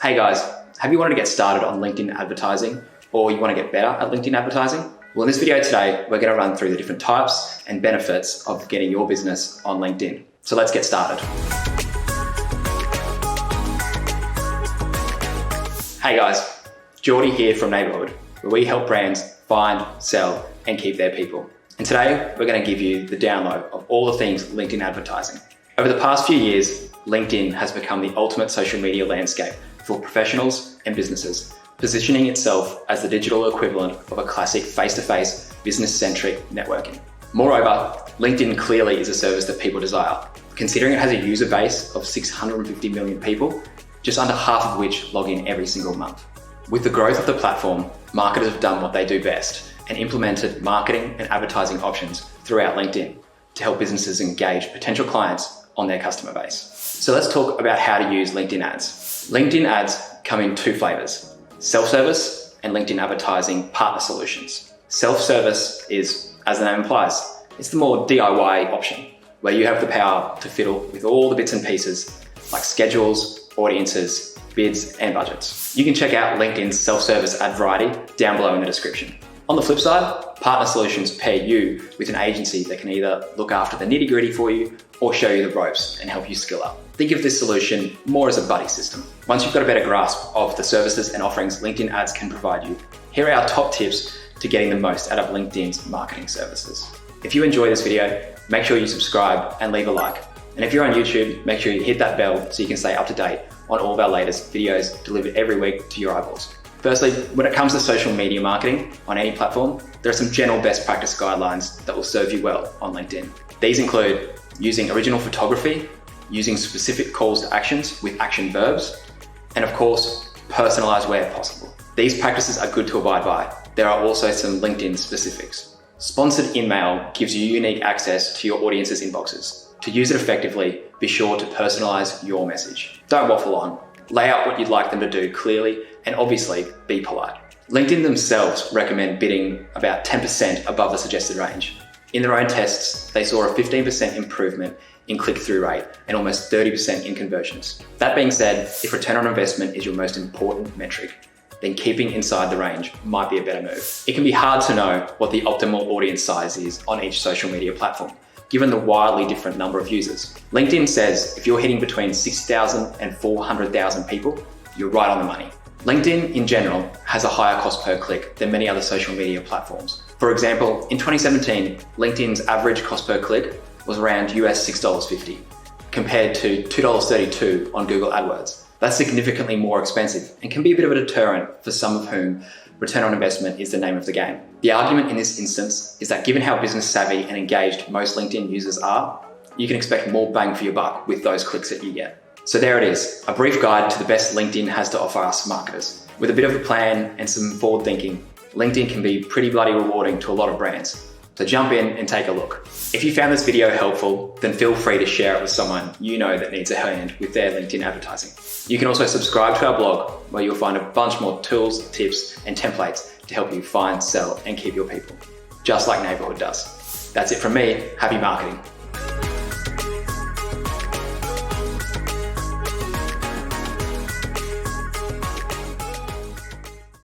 Hey guys, have you wanted to get started on LinkedIn advertising or you want to get better at LinkedIn advertising? Well, in this video today, we're going to run through the different types and benefits of getting your business on LinkedIn. So let's get started. Hey guys, Geordie here from Neighbourhood, where we help brands find, sell, and keep their people. And today, we're going to give you the download of all the things LinkedIn advertising. Over the past few years, LinkedIn has become the ultimate social media landscape for professionals and businesses, positioning itself as the digital equivalent of a classic face-to-face, business-centric networking. Moreover, LinkedIn clearly is a service that people desire, considering it has a user base of 650 million people, just under half of which log in every single month. With the growth of the platform, marketers have done what they do best and implemented marketing and advertising options throughout LinkedIn to help businesses engage potential clients on their customer base. So let's talk about how to use LinkedIn ads. LinkedIn ads come in two flavors: self-service and LinkedIn advertising partner solutions. Self-service is, as the name implies, it's the more DIY option, where you have the power to fiddle with all the bits and pieces like schedules, audiences, bids, and budgets. You can check out LinkedIn's self-service ad variety down below in the description. On the flip side, partner solutions pair you with an agency that can either look after the nitty-gritty for you or show you the ropes and help you skill up. Think of this solution more as a buddy system. Once you've got a better grasp of the services and offerings LinkedIn ads can provide you, here are our top tips to getting the most out of LinkedIn's marketing services. If you enjoy this video, make sure you subscribe and leave a like. And if you're on YouTube, make sure you hit that bell so you can stay up to date on all of our latest videos delivered every week to your eyeballs. Firstly, when it comes to social media marketing on any platform, there are some general best practice guidelines that will serve you well on LinkedIn. These include using original photography, using specific calls to actions with action verbs, and of course, personalize where possible. These practices are good to abide by. There are also some LinkedIn specifics. Sponsored email gives you unique access to your audience's inboxes. To use it effectively, be sure to personalize your message. Don't waffle on. Lay out what you'd like them to do clearly, and obviously be polite. LinkedIn themselves recommend bidding about 10% above the suggested range. In their own tests, they saw a 15% improvement in click-through rate and almost 30% in conversions. That being said, if return on investment is your most important metric, then keeping inside the range might be a better move. It can be hard to know what the optimal audience size is on each social media platform, given the wildly different number of users. LinkedIn says if you're hitting between 6,000 and 400,000 people, you're right on the money. LinkedIn in general has a higher cost per click than many other social media platforms. For example, in 2017, LinkedIn's average cost per click was around US $6.50, compared to $2.32 on Google AdWords. That's significantly more expensive and can be a bit of a deterrent for some of whom return on investment is the name of the game. The argument in this instance is that given how business savvy and engaged most LinkedIn users are, you can expect more bang for your buck with those clicks that you get. So there it is, a brief guide to the best LinkedIn has to offer us marketers. With a bit of a plan and some forward thinking, LinkedIn can be pretty bloody rewarding to a lot of brands. So jump in and take a look. If you found this video helpful, then feel free to share it with someone you know that needs a hand with their LinkedIn advertising. You can also subscribe to our blog, where you'll find a bunch more tools, tips, and templates to help you find, sell, and keep your people, just like Neighbourhood does. That's it from me. Happy marketing.